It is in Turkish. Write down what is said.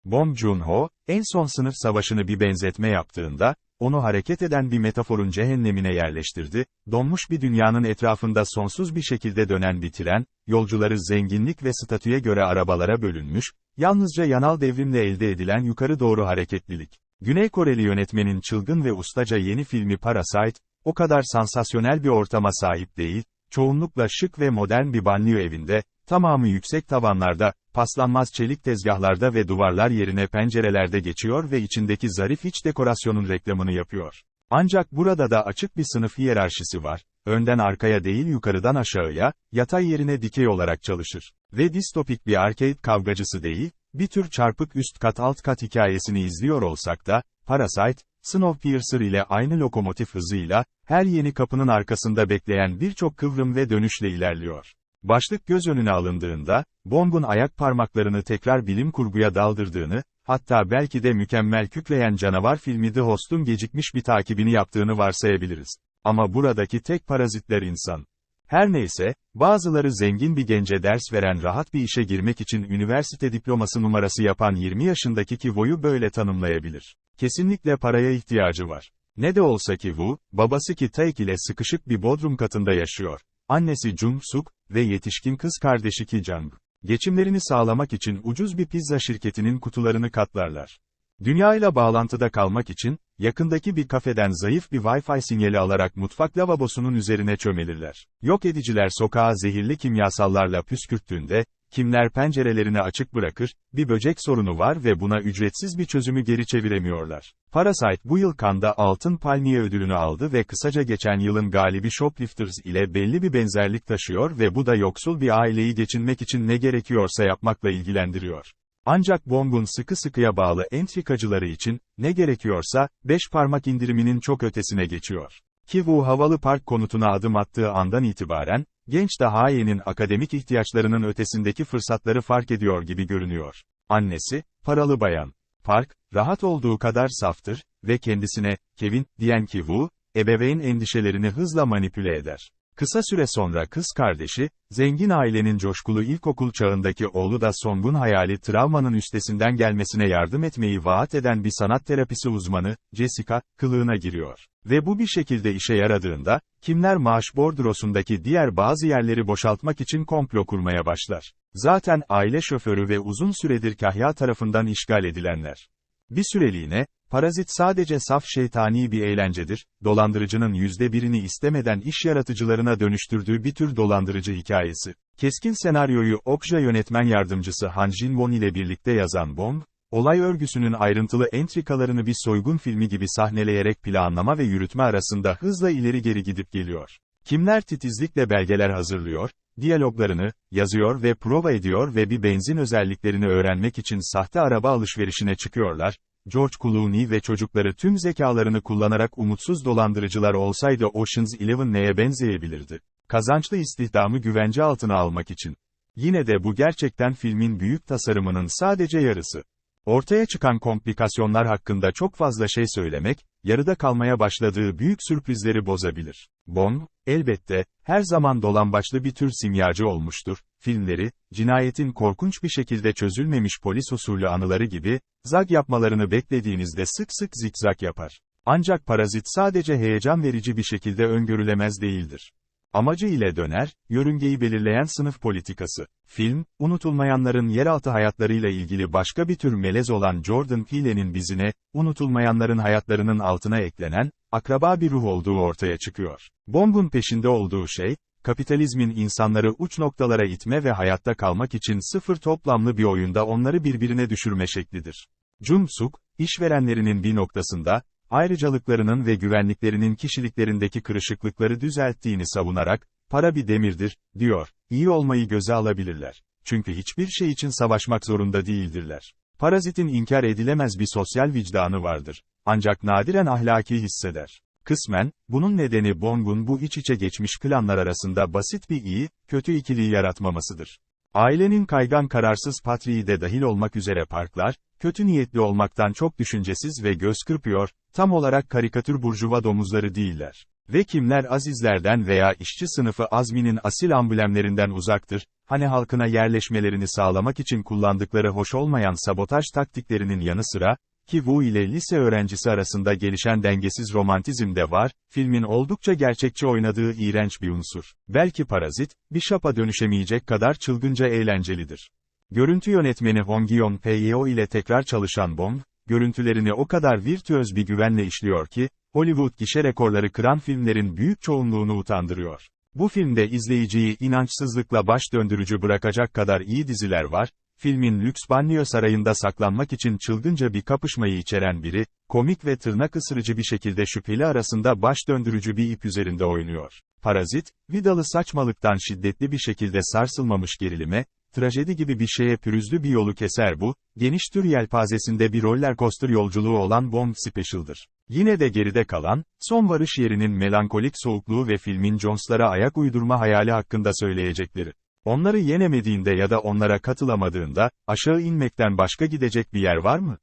Bong Joon-ho, en son sınıf savaşını bir benzetme yaptığında, onu hareket eden bir metaforun cehennemine yerleştirdi, donmuş bir dünyanın etrafında sonsuz bir şekilde dönen bir tren, yolcuları zenginlik ve statüye göre arabalara bölünmüş, yalnızca yanal devrimle elde edilen yukarı doğru hareketlilik. Güney Koreli yönetmenin çılgın ve ustaca yeni filmi Parasite, o kadar sansasyonel bir ortama sahip değil, çoğunlukla şık ve modern bir banliyö evinde, tamamı yüksek tavanlarda, paslanmaz çelik tezgahlarda ve duvarlar yerine pencerelerde geçiyor ve içindeki zarif iç dekorasyonun reklamını yapıyor. Ancak burada da açık bir sınıf hiyerarşisi var, önden arkaya değil yukarıdan aşağıya, yatay yerine dikey olarak çalışır. Ve distopik bir arcade kavgacısı değil, bir tür çarpık üst kat alt kat hikayesini izliyor olsak da, Parasite, Snowpiercer ile aynı lokomotif hızıyla, her yeni kapının arkasında bekleyen birçok kıvrım ve dönüşle ilerliyor. Başlık göz önüne alındığında, Bong'un ayak parmaklarını tekrar bilim kurguya daldırdığını, hatta belki de mükemmel kükreyen canavar filmi The Host'un gecikmiş bir takibini yaptığını varsayabiliriz. Ama buradaki tek parazitler insan. Her neyse, bazıları zengin bir gence ders veren rahat bir işe girmek için üniversite diploması numarası yapan 20 yaşındaki Ki-woo'yu böyle tanımlayabilir. Kesinlikle paraya ihtiyacı var. Ne de olsa Ki-woo, babası Ki-taek ile sıkışık bir bodrum katında yaşıyor. Annesi Jung-suk ve yetişkin kız kardeşi Ki-jang. Geçimlerini sağlamak için ucuz bir pizza şirketinin kutularını katlarlar. Dünyayla bağlantıda kalmak için, yakındaki bir kafeden zayıf bir Wi-Fi sinyali alarak mutfak lavabosunun üzerine çömelirler. Yok ediciler sokağa zehirli kimyasallarla püskürttüğünde, kimler pencerelerini açık bırakır, bir böcek sorunu var ve buna ücretsiz bir çözümü geri çeviremiyorlar. Parasite bu yıl Cannes'da Altın Palmiye ödülünü aldı ve kısaca geçen yılın galibi Shoplifters ile belli bir benzerlik taşıyor ve bu da yoksul bir aileyi geçinmek için ne gerekiyorsa yapmakla ilgilendiriyor. Ancak Bong'un sıkı sıkıya bağlı entrikacıları için, ne gerekiyorsa, 5 parmak indiriminin çok ötesine geçiyor. Ki-woo Havalı Park konutuna adım attığı andan itibaren, genç dahayenin akademik ihtiyaçlarının ötesindeki fırsatları fark ediyor gibi görünüyor. Annesi, paralı bayan. Park, rahat olduğu kadar saftır ve kendisine, Kevin, diyen Ki-woo, ebeveyn endişelerini hızla manipüle eder. Kısa süre sonra kız kardeşi, zengin ailenin coşkulu ilkokul çağındaki oğlu da Song'un hayali travmanın üstesinden gelmesine yardım etmeyi vaat eden bir sanat terapisi uzmanı, Jessica, kılığına giriyor. Ve bu bir şekilde işe yaradığında, kimler maaş bordrosundaki diğer bazı yerleri boşaltmak için komplo kurmaya başlar. Zaten aile şoförü ve uzun süredir Kahya tarafından işgal edilenler. Bir süreliğine, Parazit sadece saf şeytani bir eğlencedir, dolandırıcının %1'ini istemeden iş yaratıcılarına dönüştürdüğü bir tür dolandırıcı hikayesi. Keskin senaryoyu Okja yönetmen yardımcısı Han Jin-won ile birlikte yazan Bong, olay örgüsünün ayrıntılı entrikalarını bir soygun filmi gibi sahneleyerek planlama ve yürütme arasında hızla ileri geri gidip geliyor. Kimler titizlikle belgeler hazırlıyor, diyaloglarını yazıyor ve prova ediyor ve bir benzin özelliklerini öğrenmek için sahte araba alışverişine çıkıyorlar. George Clooney ve çocukları tüm zekalarını kullanarak umutsuz dolandırıcılar olsaydı Ocean's 11 neye benzeyebilirdi? Kazançlı istihdamı güvence altına almak için. Yine de bu gerçekten filmin büyük tasarımının sadece yarısı. Ortaya çıkan komplikasyonlar hakkında çok fazla şey söylemek, yarıda kalmaya başladığı büyük sürprizleri bozabilir. Bong, elbette, her zaman dolambaçlı bir tür simyacı olmuştur. Filmleri, cinayetin korkunç bir şekilde çözülmemiş polis usulü anıları gibi, zag yapmalarını beklediğinizde sık sık zikzak yapar. Ancak Parazit sadece heyecan verici bir şekilde öngörülemez değildir. Amacı ile döner, yörüngeyi belirleyen sınıf politikası. Film, unutulmayanların yeraltı hayatlarıyla ilgili başka bir tür melez olan Jordan Peele'nin bizine, unutulmayanların hayatlarının altına eklenen, akraba bir ruh olduğu ortaya çıkıyor. Bong'un peşinde olduğu şey, kapitalizmin insanları uç noktalara itme ve hayatta kalmak için sıfır toplamlı bir oyunda onları birbirine düşürme şeklidir. Jung-suk, işverenlerinin bir noktasında, ayrıcalıklarının ve güvenliklerinin kişiliklerindeki kırışıklıkları düzelttiğini savunarak, para bir demirdir, diyor, iyi olmayı göze alabilirler. Çünkü hiçbir şey için savaşmak zorunda değildirler. Parazitin inkar edilemez bir sosyal vicdanı vardır. Ancak nadiren ahlaki hisseder. Kısmen, bunun nedeni Bong'un bu iç içe geçmiş klanlar arasında basit bir iyi, kötü ikiliği yaratmamasıdır. Ailenin kaygan kararsız patriği de dahil olmak üzere Parklar, kötü niyetli olmaktan çok düşüncesiz ve göz kırpıyor, tam olarak karikatür burjuva domuzları değiller. Ve kimler azizlerden veya işçi sınıfı azminin asil amblemlerinden uzaktır, hani halkına yerleşmelerini sağlamak için kullandıkları hoş olmayan sabotaj taktiklerinin yanı sıra, ki Wu ile lise öğrencisi arasında gelişen dengesiz romantizm de var, filmin oldukça gerçekçi oynadığı iğrenç bir unsur. Belki Parazit, bir şapa dönüşemeyecek kadar çılgınca eğlencelidir. Görüntü yönetmeni Hong Yeon-pyo ile tekrar çalışan Bong, görüntülerini o kadar virtüöz bir güvenle işliyor ki, Hollywood gişe rekorları kıran filmlerin büyük çoğunluğunu utandırıyor. Bu filmde izleyiciyi inançsızlıkla baş döndürücü bırakacak kadar iyi diziler var, filmin lüks banyo sarayında saklanmak için çılgınca bir kapışmayı içeren biri, komik ve tırnak ısırıcı bir şekilde şüpheli arasında baş döndürücü bir ip üzerinde oynuyor. Parazit, vidalı saçmalıktan şiddetli bir şekilde sarsılmamış gerilime, trajedi gibi bir şeye pürüzlü bir yolu keser bu, geniş tür yelpazesinde bir roller coaster yolculuğu olan Bond Special'dır. Yine de geride kalan, son varış yerinin melankolik soğukluğu ve filmin Jones'lara ayak uydurma hayali hakkında söyleyecekleri. Onları yenemediğinde ya da onlara katılamadığında, aşağı inmekten başka gidecek bir yer var mı?